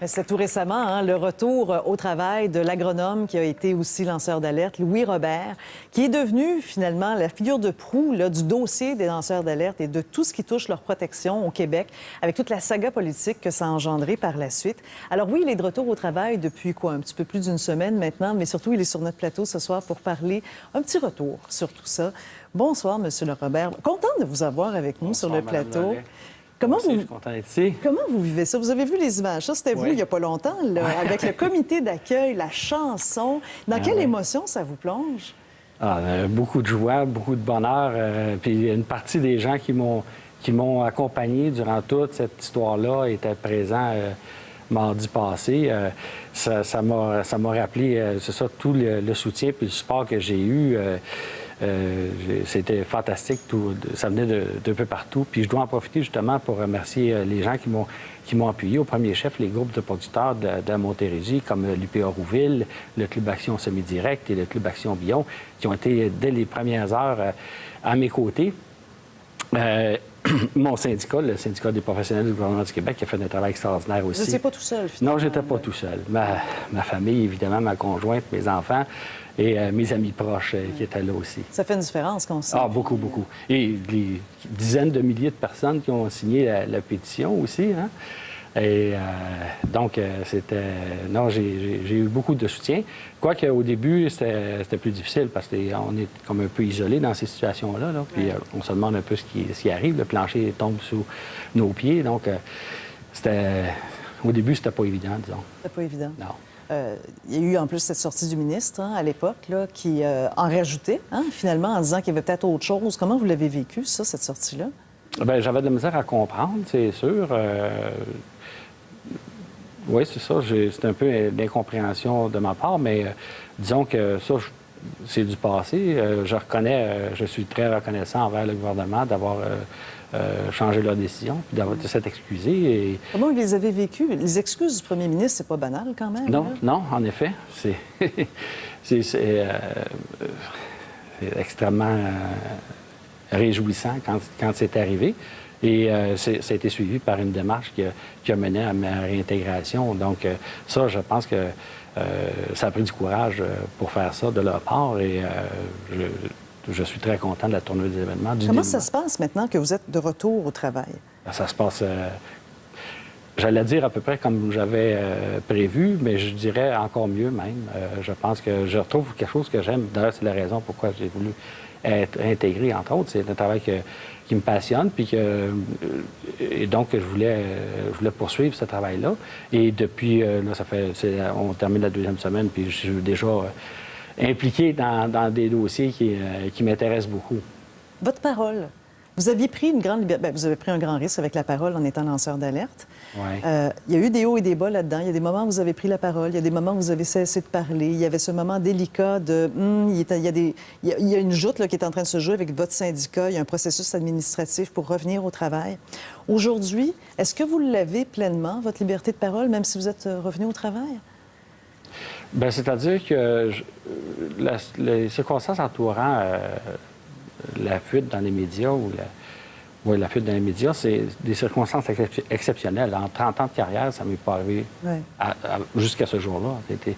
C'était tout récemment, hein, le retour au travail de l'agronome qui a été aussi lanceur d'alerte, Louis Robert, qui est devenu finalement la figure de proue là, du dossier des lanceurs d'alerte et de tout ce qui touche leur protection au Québec, avec toute la saga politique que ça a engendré par la suite. Alors oui, il est de retour au travail depuis un petit peu plus d'une semaine maintenant, mais surtout, il est sur notre plateau ce soir pour parler un petit retour sur tout ça. Bonsoir, Monsieur le Robert. Content de vous avoir avec nous sur le plateau. Comment je suis content d'être ici. Comment vous vivez ça? Vous avez vu les images. Ça, c'était vous il n'y a pas longtemps, là, avec le comité d'accueil, la chanson. Dans quelle émotion ça vous plonge? Beaucoup de joie, beaucoup de bonheur. Puis une partie des gens qui m'ont accompagné durant toute cette histoire-là étaient présents mardi passé. Ça m'a rappelé, c'est ça, tout le soutien puis le support que j'ai eu. C'était fantastique, ça venait de peu partout. Puis je dois en profiter justement pour remercier les gens qui m'ont appuyé. Au premier chef, les groupes de producteurs de Montérégie, comme l'UPA Rouville, le Club Action Semi-Direct et le Club Action Bion, qui ont été dès les premières heures à mes côtés. Mon syndicat, le syndicat des professionnels du gouvernement du Québec, qui a fait un travail extraordinaire aussi. Vous n'étiez pas tout seul, finalement? Non, j'étais pas tout seul. Ma famille, évidemment, ma conjointe, mes enfants et mes amis proches qui étaient là aussi. Ça fait une différence qu'on sait. Beaucoup, beaucoup. Et des dizaines de milliers de personnes qui ont signé la pétition aussi, hein? Et donc, c'était... Non, j'ai eu beaucoup de soutien. Quoique, au début, c'était plus difficile parce qu'on est comme un peu isolé dans ces situations-là. Là. Puis, on se demande un peu ce qui arrive. Le plancher tombe sous nos pieds. Donc, au début, c'était pas évident, disons. C'était pas évident. Non. Il y a eu en plus cette sortie du ministre à l'époque là, qui en rajoutait, finalement, en disant qu'il y avait peut-être autre chose. Comment vous l'avez vécu, ça, cette sortie-là? Bien, j'avais de la misère à comprendre, c'est sûr. Oui, c'est ça. C'est un peu d'incompréhension de ma part, mais disons que ça, c'est du passé. Je suis très reconnaissant envers le gouvernement d'avoir changé leur décision, puis de s'être excusé. Et... Comment vous les avez vécues? Les excuses du premier ministre, c'est pas banal quand même? Non, là? Non, en effet. C'est extrêmement réjouissant quand c'est arrivé. Et ça a été suivi par une démarche qui a mené à ma réintégration. Donc, ça, je pense que ça a pris du courage pour faire ça de leur part. Et je suis très content de la tournure des événements. Comment ça se passe maintenant que vous êtes de retour au travail? Ça se passe, j'allais dire à peu près comme j'avais prévu, mais je dirais encore mieux même. Je pense que je retrouve quelque chose que j'aime. D'ailleurs, c'est la raison pourquoi j'ai voulu être intégré, entre autres. C'est un travail qui me passionne, et donc je voulais poursuivre ce travail-là. Et depuis, là, on termine la deuxième semaine, puis je suis déjà impliqué dans des dossiers qui m'intéressent beaucoup. Votre parole. Vous aviez pris une grande liberté. Vous avez pris un grand risque avec la parole en étant lanceur d'alerte. Ouais. Il y a eu des hauts et des bas là-dedans. Il y a des moments où vous avez pris la parole, il y a des moments où vous avez cessé de parler. Il y avait ce moment délicat de... il y a une joute là, qui est en train de se jouer avec votre syndicat. Il y a un processus administratif pour revenir au travail. Aujourd'hui, est-ce que vous l'avez pleinement, votre liberté de parole, même si vous êtes revenu au travail? Bien, c'est-à-dire que les circonstances entourant la fuite dans les médias la fuite dans les médias, c'est des circonstances exceptionnelles. En 30 ans de carrière, ça ne m'est pas arrivé jusqu'à ce jour-là. C'était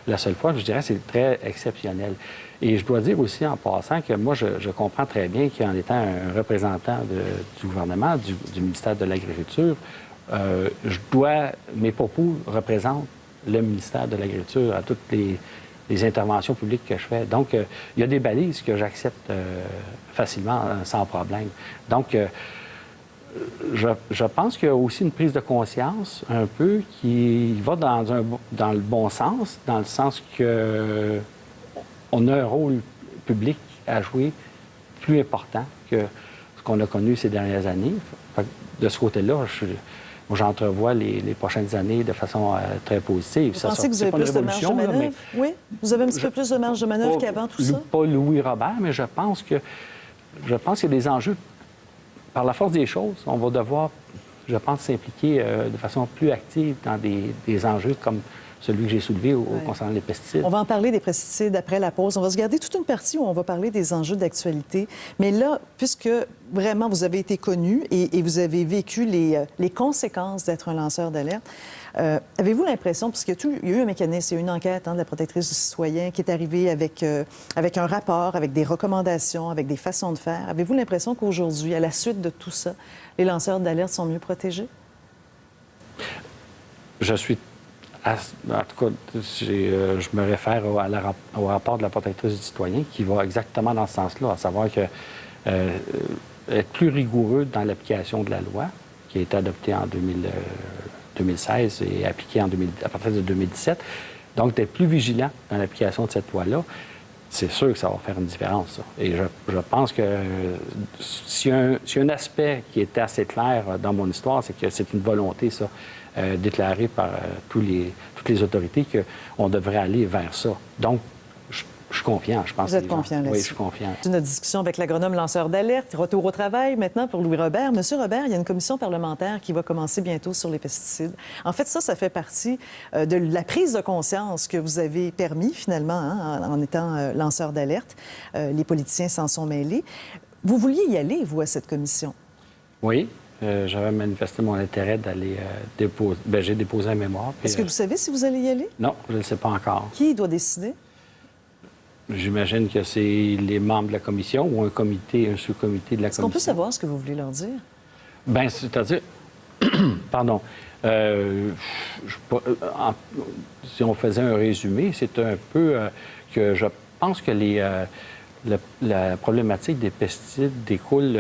la seule fois, je dirais, c'est très exceptionnel. Et je dois dire aussi, en passant, que moi, je comprends très bien qu'en étant un représentant du gouvernement, du ministère de l'Agriculture, mes propos représentent le ministère de l'Agriculture à toutes les interventions publiques que je fais. Donc, il y a des balises que j'accepte facilement, sans problème. Donc, je pense qu'il y a aussi une prise de conscience un peu qui va dans le bon sens, dans le sens que on a un rôle public à jouer plus important que ce qu'on a connu ces dernières années. Fait que de ce côté-là, j'entrevois les prochaines années de façon très positive. Vous pensez que vous avez plus de marge de manœuvre? Oui? Vous avez un petit peu plus de marge de manœuvre qu'avant tout ça? Pas Louis Robert, mais je pense qu'il y a des enjeux. Par la force des choses, on va devoir, je pense, s'impliquer de façon plus active dans des enjeux comme celui que j'ai soulevé concernant les pesticides. On va en parler des pesticides après la pause. On va se garder toute une partie où on va parler des enjeux d'actualité. Mais là, puisque vraiment vous avez été connu et vous avez vécu les conséquences d'être un lanceur d'alerte, avez-vous l'impression, puisqu'il y a eu un mécanisme, il y a eu une enquête de la protectrice du citoyen qui est arrivée avec un rapport, avec des recommandations, avec des façons de faire, avez-vous l'impression qu'aujourd'hui, à la suite de tout ça, les lanceurs d'alerte sont mieux protégés? Je suis... En tout cas, je me réfère au rapport de la protectrice du citoyen qui va exactement dans ce sens-là, à savoir que être plus rigoureux dans l'application de la loi, qui a été adoptée en 2016 et appliquée à partir de 2017. Donc, d'être plus vigilant dans l'application de cette loi-là, c'est sûr que ça va faire une différence, ça. Et je pense que s'il y a un aspect qui était assez clair dans mon histoire, c'est que c'est une volonté, ça, déclarée par toutes les autorités qu'on devrait aller vers ça. Donc, je suis confiant, je pense. Vous êtes confiant là-dessus? Oui, je suis confiant. C'est notre discussion avec l'agronome lanceur d'alerte. Retour au travail maintenant pour Louis Robert. Monsieur Robert, il y a une commission parlementaire qui va commencer bientôt sur les pesticides. En fait, ça fait partie de la prise de conscience que vous avez permis finalement en étant lanceur d'alerte. Les politiciens s'en sont mêlés. Vous vouliez y aller, vous, à cette commission? Oui. J'avais manifesté mon intérêt d'aller déposer... Bien, j'ai déposé un mémoire. Est-ce que vous savez si vous allez y aller? Non, je ne le sais pas encore. Qui doit décider? J'imagine que c'est les membres de la commission ou un sous-comité de la commission. Est-ce qu'on peut savoir ce que vous voulez leur dire? Bien, c'est-à-dire... Pardon. Si on faisait un résumé, c'est un peu que je pense que la problématique des pesticides découle...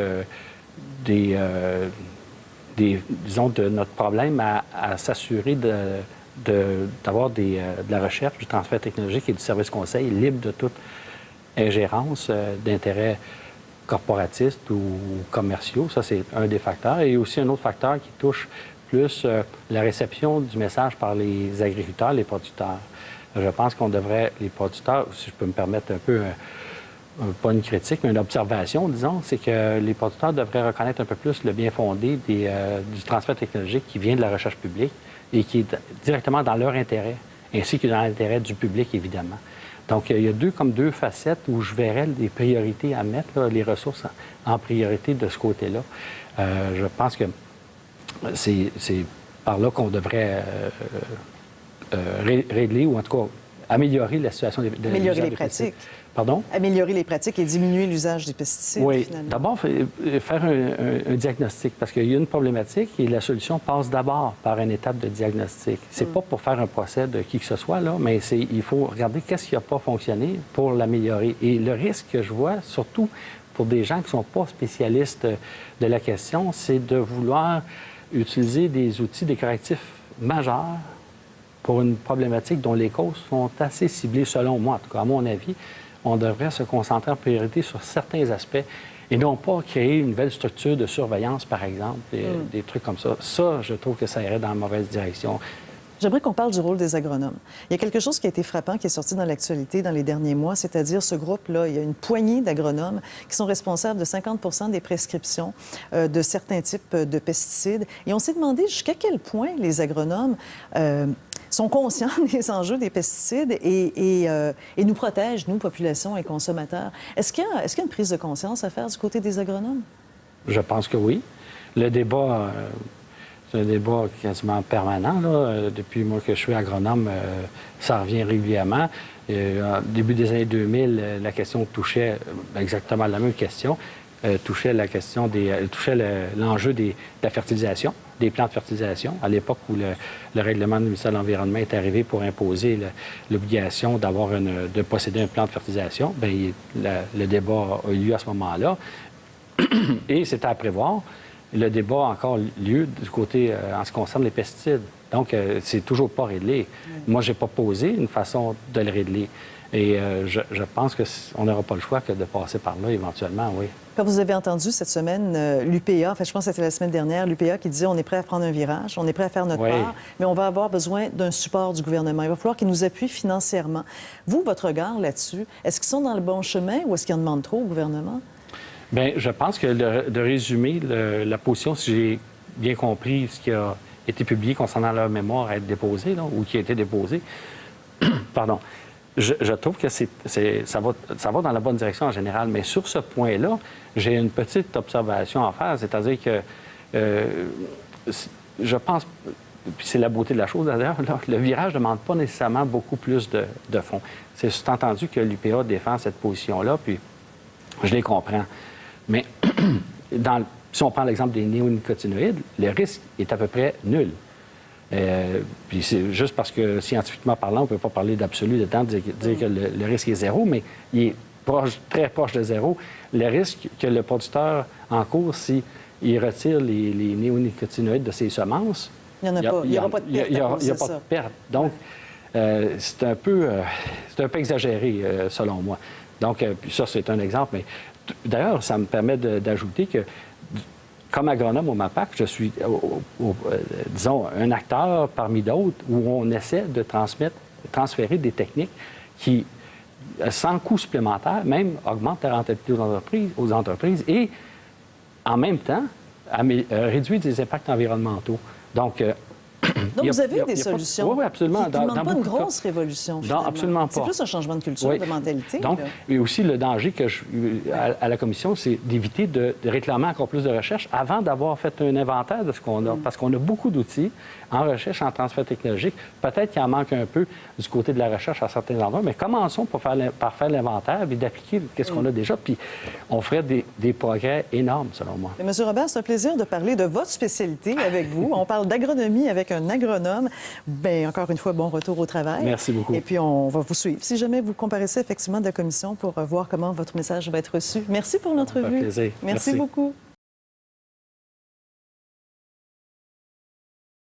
disons, de notre problème à s'assurer d'avoir de la recherche, du transfert technologique et du service conseil libre de toute ingérence d'intérêts corporatistes ou commerciaux. Ça, c'est un des facteurs. Et aussi un autre facteur qui touche plus la réception du message par les agriculteurs, les producteurs. Je pense qu'on devrait, les producteurs, si je peux me permettre un peu... pas une critique, mais une observation, disons, c'est que les producteurs devraient reconnaître un peu plus le bien fondé du transfert technologique qui vient de la recherche publique et qui est directement dans leur intérêt, ainsi que dans l'intérêt du public, évidemment. Donc, il y a deux facettes où je verrais les priorités à mettre, là, les ressources en priorité de ce côté-là. Je pense que c'est par là qu'on devrait régler, ou en tout cas améliorer la situation améliorer les pratiques. Pardon? Améliorer les pratiques et diminuer l'usage des pesticides, oui. Finalement. D'abord, faire un diagnostic, parce qu'il y a une problématique et la solution passe d'abord par une étape de diagnostic. C'est pas pour faire un procès de qui que ce soit, là, mais il faut regarder qu'est-ce qui n'a pas fonctionné pour l'améliorer. Et le risque que je vois, surtout pour des gens qui ne sont pas spécialistes de la question, c'est de vouloir utiliser des outils, des correctifs majeurs pour une problématique dont les causes sont assez ciblées, selon moi, en tout cas, à mon avis. On devrait se concentrer en priorité sur certains aspects et non pas créer une nouvelle structure de surveillance, par exemple, des trucs comme ça. Ça, je trouve que ça irait dans la mauvaise direction. J'aimerais qu'on parle du rôle des agronomes. Il y a quelque chose qui a été frappant, qui est sorti dans l'actualité dans les derniers mois, c'est-à-dire ce groupe-là, il y a une poignée d'agronomes qui sont responsables de 50 des prescriptions de certains types de pesticides. Et on s'est demandé jusqu'à quel point les agronomes sont conscients des enjeux des pesticides et nous protègent, nous, population et consommateurs. Est-ce qu'il y a une prise de conscience à faire du côté des agronomes? Je pense que oui. Le débat... c'est un débat quasiment permanent. Là. Depuis moi que je suis agronome, ça revient régulièrement. Au début des années 2000, la question touchait exactement la même question. Touchait la question touchait l'enjeu de la fertilisation, des plans de fertilisation. À l'époque où le règlement du ministère de l'Environnement est arrivé pour imposer l'obligation de posséder un plan de fertilisation, bien, le débat a eu lieu à ce moment-là. Et c'était à prévoir. Le débat a encore lieu du côté en ce qui concerne les pesticides. Donc, c'est toujours pas réglé. Moi, j'ai pas posé une façon de le régler. Et je pense qu'on n'aura pas le choix que de passer par là éventuellement, oui. Quand vous avez entendu cette semaine l'UPA, en fait, je pense que c'était la semaine dernière, l'UPA qui disait on est prêt à prendre un virage, on est prêt à faire notre part, mais on va avoir besoin d'un support du gouvernement. Il va falloir qu'il nous appuie financièrement. Vous, votre regard là-dessus, est-ce qu'ils sont dans le bon chemin ou est-ce qu'ils en demandent trop au gouvernement? Bien, je pense que de résumer la position, si j'ai bien compris ce qui a été publiés concernant leur mémoire à être déposée, là, ou qui a été déposée. Pardon. Je trouve que ça va dans la bonne direction en général, mais sur ce point-là, j'ai une petite observation à faire, c'est-à-dire que je pense, puis c'est la beauté de la chose d'ailleurs, le virage ne demande pas nécessairement beaucoup plus de fonds. C'est entendu que l'UPA défend cette position-là, puis je les comprends. Mais si on prend l'exemple des néonicotinoïdes, le risque est à peu près nul. Puis c'est juste parce que, scientifiquement parlant, on ne peut pas parler d'absolu dedans, dire que le risque est zéro, mais il est très proche de zéro. Le risque que le producteur encourt s'il retire les néonicotinoïdes de ses semences, il n'y aura pas de perte. Il n'y aura pas de perte. Donc, c'est un peu exagéré, selon moi. Donc, ça, c'est un exemple. Mais d'ailleurs, ça me permet d'ajouter que, comme agronome au MAPAC, je suis, disons, un acteur parmi d'autres où on essaie de transférer des techniques qui, sans coût supplémentaire, même augmentent la rentabilité aux entreprises et, en même temps, réduire des impacts environnementaux. Donc, vous avez des solutions. Oui, absolument. Qui ne demandent pas une grosse révolution, finalement. Non, absolument pas. C'est plus un changement de culture, de mentalité. Donc, et aussi, le danger à la Commission, c'est d'éviter de réclamer encore plus de recherche avant d'avoir fait un inventaire de ce qu'on a. Parce qu'on a beaucoup d'outils en recherche, en transfert technologique. Peut-être qu'il en manque un peu du côté de la recherche à certains endroits, mais commençons par faire l'inventaire et d'appliquer ce qu'on a déjà. Puis, on ferait des progrès énormes, selon moi. M. Robert, c'est un plaisir de parler de votre spécialité avec vous. On parle d'agronomie avec un agronome. Bien, encore une fois, bon retour au travail. Merci beaucoup. Et puis, on va vous suivre. Si jamais vous comparaissez effectivement de la commission pour voir comment votre message va être reçu. Merci pour l'entrevue. Ça fait plaisir. Merci beaucoup.